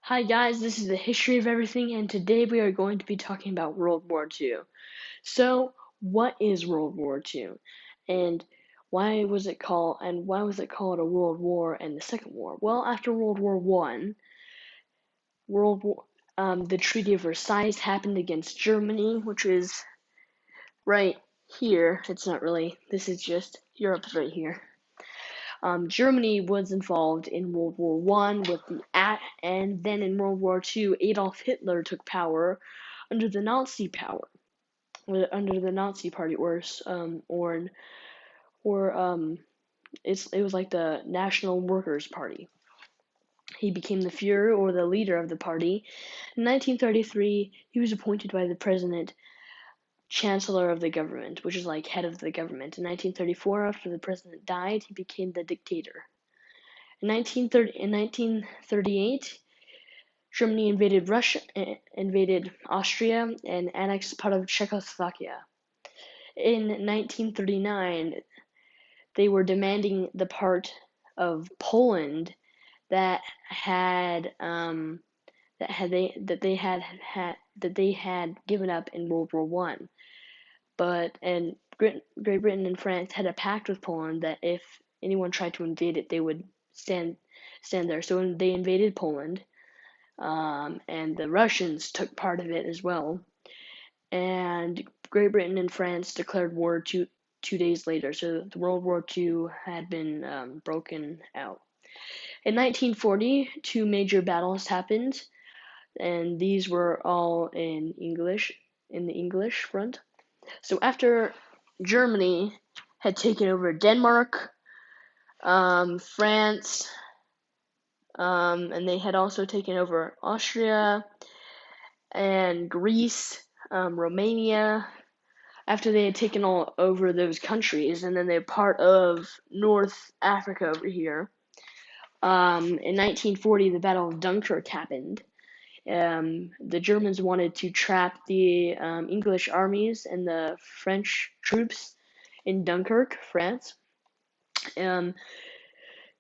Hi guys, this is the history of everything, and today we are going to be talking about World War II. So, what is World War II, and why was it called a World War and the Second War? Well, after World War One, World War the Treaty of Versailles happened against Germany, which is right here. It's not really. This is just Europe's right here. Germany was involved in World War One and then in World War Two, Adolf Hitler took power under the Nazi under the Nazi Party, it was like the National Workers' Party. He became the Führer, or the leader of the party. In 1933, he was appointed by the president chancellor of the government, which is like head of the government. In 1934, after the president died, he became the dictator. In 1938, Germany invaded Austria, and annexed part of Czechoslovakia. In 1939, they were demanding the part of Poland that had that they had given up in World War One. And Great Britain and France had a pact with Poland that if anyone tried to invade it, they would stand there. So when they invaded Poland, and the Russians took part of it as well. And Great Britain and France declared war 2 days later. So the World War II had been broken out. In 1940, two major battles happened, and these were all in the English front. So after Germany had taken over Denmark, France, and they had also taken over Austria and Greece, Romania, after they had taken all over those countries, and then they're part of North Africa over here. In 1940, the Battle of Dunkirk happened. The Germans wanted to trap the English armies and the French troops in Dunkirk, France. Um,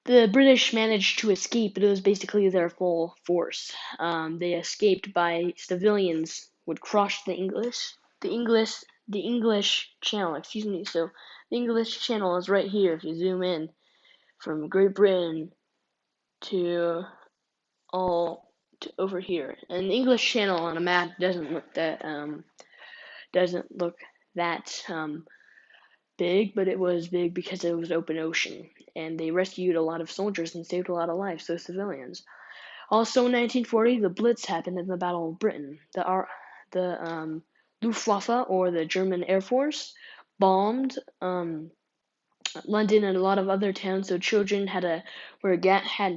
the British managed to escape, but it was basically their full force. They escaped by civilians would cross the English Channel. Excuse me. So the English Channel is right here. If you zoom in from Great Britain to all to over here, and the English Channel on a map doesn't look that big, but it was big because it was open ocean, and they rescued a lot of soldiers and saved a lot of lives, so civilians. Also in 1940, the Blitz happened in the Battle of Britain. The Luftwaffe, or the German Air Force, bombed London and a lot of other towns. So children had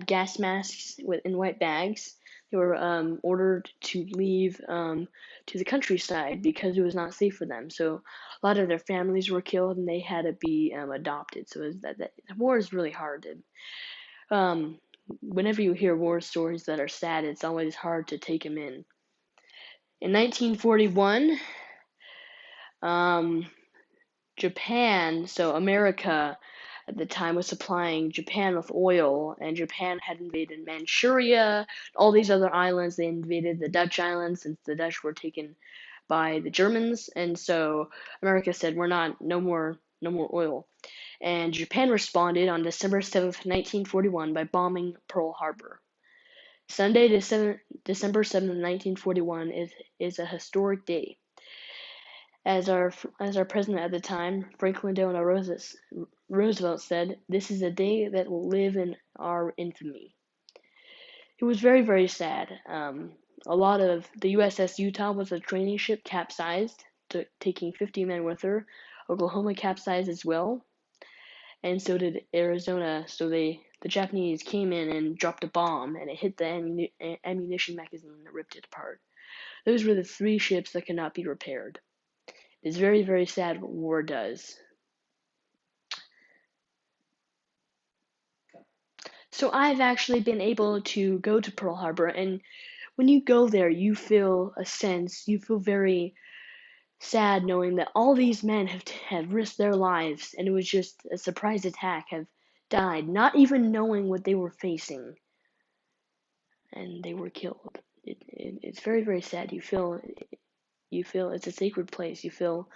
gas masks in white bags. They were ordered to leave to the countryside because it was not safe for them. So a lot of their families were killed, and they had to be adopted. So that war is really hard. Whenever you hear war stories that are sad, it's always hard to take them in. In 1941, Japan, so America at the time, was supplying Japan with oil, and Japan had invaded Manchuria, all these other islands. They invaded the Dutch islands since the Dutch were taken by the Germans, and so America said, no more oil. And Japan responded on December 7th, 1941 by bombing Pearl Harbor. Sunday, December 7th, 1941 is a historic day. As our president at the time, Franklin Delano Roosevelt, said, "This is a day that will live in our infamy." It was very, very sad. A lot of the USS Utah was a training ship, capsized, taking 50 men with her. Oklahoma capsized as well, and so did Arizona. So the Japanese came in and dropped a bomb, and it hit the ammunition magazine and ripped it apart. Those were the three ships that could not be repaired. It's very, very sad what war does. So I've actually been able to go to Pearl Harbor, and when you go there, you feel very sad knowing that all these men have risked their lives, and it was just a surprise attack, have died, not even knowing what they were facing. and they were killed. It's very, very sad. You feel it's a sacred place. You feel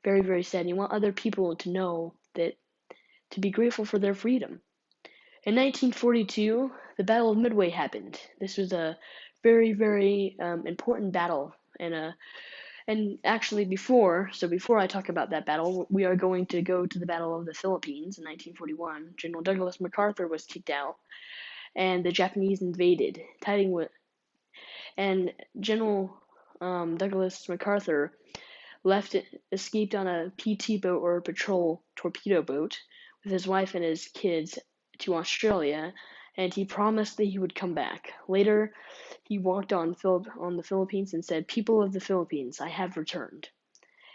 very, very sad. You want other people to know that, to be grateful for their freedom. In 1942, the Battle of Midway happened. This was a very, very important battle, and actually before I talk about that battle, we are going to go to the Battle of the Philippines in 1941. General Douglas MacArthur was kicked out, and the Japanese invaded, and General Douglas MacArthur escaped on a PT boat or a patrol torpedo boat with his wife and his kids to Australia, and he promised that he would come back. Later, he walked on the Philippines and said, "People of the Philippines, I have returned."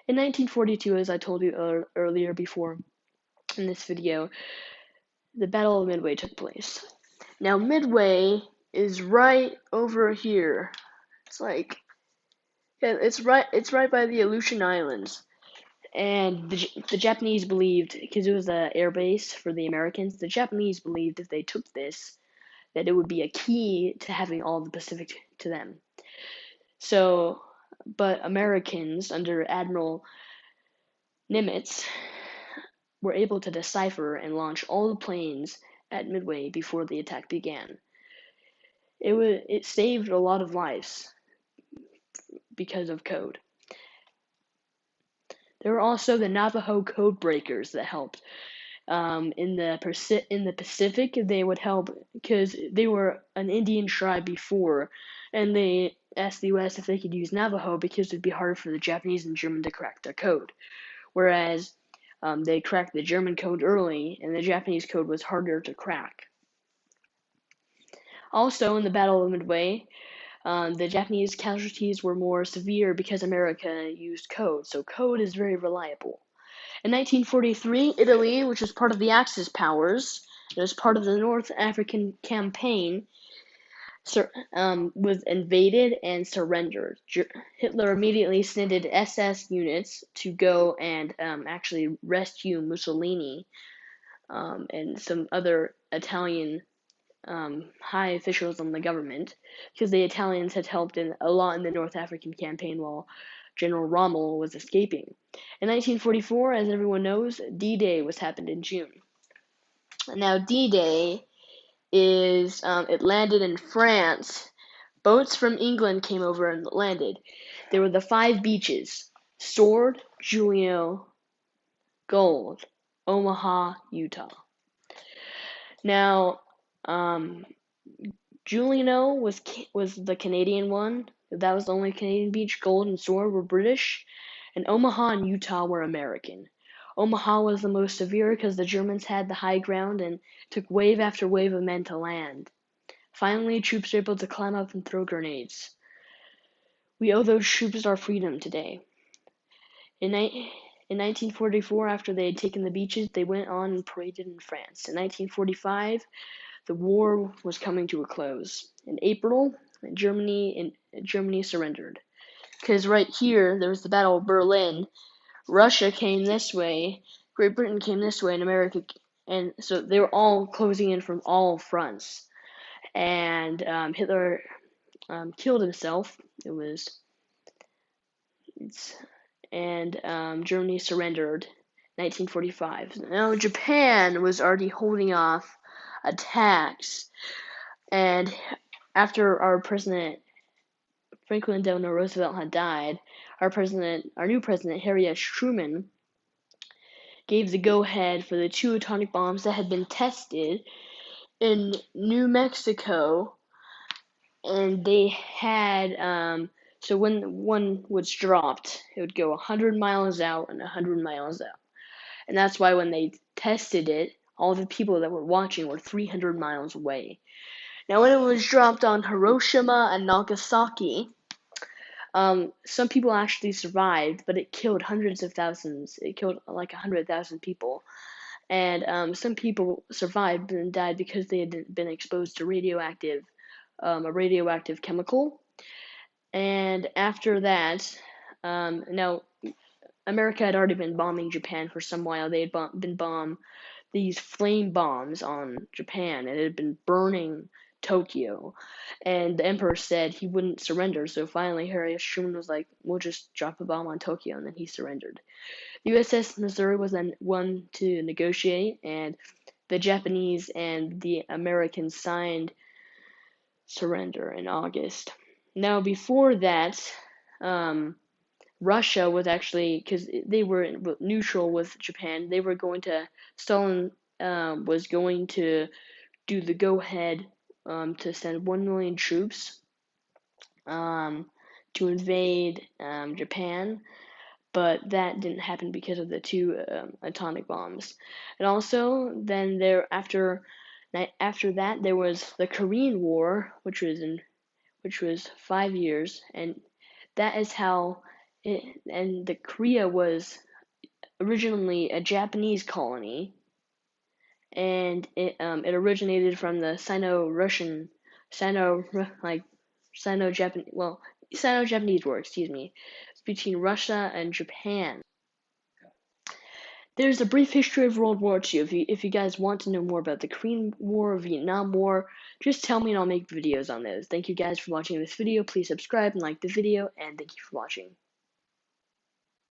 In 1942, as I told you earlier before in this video, the Battle of Midway took place. Now, Midway is right over here. It's right by the Aleutian Islands. And the Japanese believed, because it was an air base for the Americans, the Japanese believed if they took this, that it would be a key to having all the Pacific to them. So, but Americans under Admiral Nimitz were able to decipher and launch all the planes at Midway before the attack began. It saved a lot of lives because of code. There were also the Navajo code breakers that helped. In the Pacific, they would help because they were an Indian tribe before, and they asked the U.S. if they could use Navajo because it'd be harder for the Japanese and German to crack their code. Whereas they cracked the German code early, and the Japanese code was harder to crack. Also, in the Battle of Midway, the Japanese casualties were more severe because America used code, so code is very reliable. In 1943, Italy, which was part of the Axis powers, it was part of the North African campaign, was invaded and surrendered. Hitler immediately sent SS units to go and actually rescue Mussolini and some other Italian high officials in the government, because the Italians had helped a lot in the North African campaign while General Rommel was escaping. In 1944, as everyone knows, D-Day was happened in June. Now, D-Day it landed in France. Boats from England came over and landed. There were the 5 beaches: Sword, Julio, Gold, Omaha, Utah. Now, Juliano was the Canadian one. That was the only Canadian beach. Gold and Sword were British, and Omaha and Utah were American. Omaha was the most severe because the Germans had the high ground and took wave after wave of men to land. Finally, troops were able to climb up and throw grenades. We owe those troops our freedom today. In 1944, after they had taken the beaches, they went on and paraded in France. In 1945, the war was coming to a close. In April, Germany surrendered. Because right here, there was the Battle of Berlin. Russia came this way, Great Britain came this way, and America, and so they were all closing in from all fronts. And Hitler killed himself. Germany surrendered. 1945. Now Japan was already holding off attacks, and after our president Franklin Delano Roosevelt had died, our new president Harry S. Truman gave the go-ahead for the 2 atomic bombs that had been tested in New Mexico, and they had so when one was dropped, it would go 100 miles out and 100 miles out. And that's why when they tested it, all the people that were watching were 300 miles away. Now, when it was dropped on Hiroshima and Nagasaki, some people actually survived, but it killed hundreds of thousands. It killed like 100,000 people. And some people survived and died because they had been exposed to a radioactive chemical. And after that, now America had already been bombing Japan for some while. They had been bombing these flame bombs on Japan, and it had been burning Tokyo, and the emperor said he wouldn't surrender. So finally, Harry S. Truman was like, "We'll just drop a bomb on Tokyo," and then he surrendered. The USS Missouri was then one to negotiate, and the Japanese and the Americans signed surrender in August. Now, before that, Russia was actually, because they were neutral with Japan, they were going to, Stalin was going to do the go ahead to send 1 million troops to invade Japan, but that didn't happen because of the two atomic bombs. And also, then after that, there was the Korean War, which was 5 years, and that is how the Korea was originally a Japanese colony, and it originated from the Sino-Russian, Sino like Sino-Japanese, well, Sino-Japanese War, excuse me. It's between Russia and Japan. There's a brief history of World War II. If you guys want to know more about the Korean War, Vietnam War, just tell me and I'll make videos on those. Thank you guys for watching this video. Please subscribe and like the video, and thank you for watching.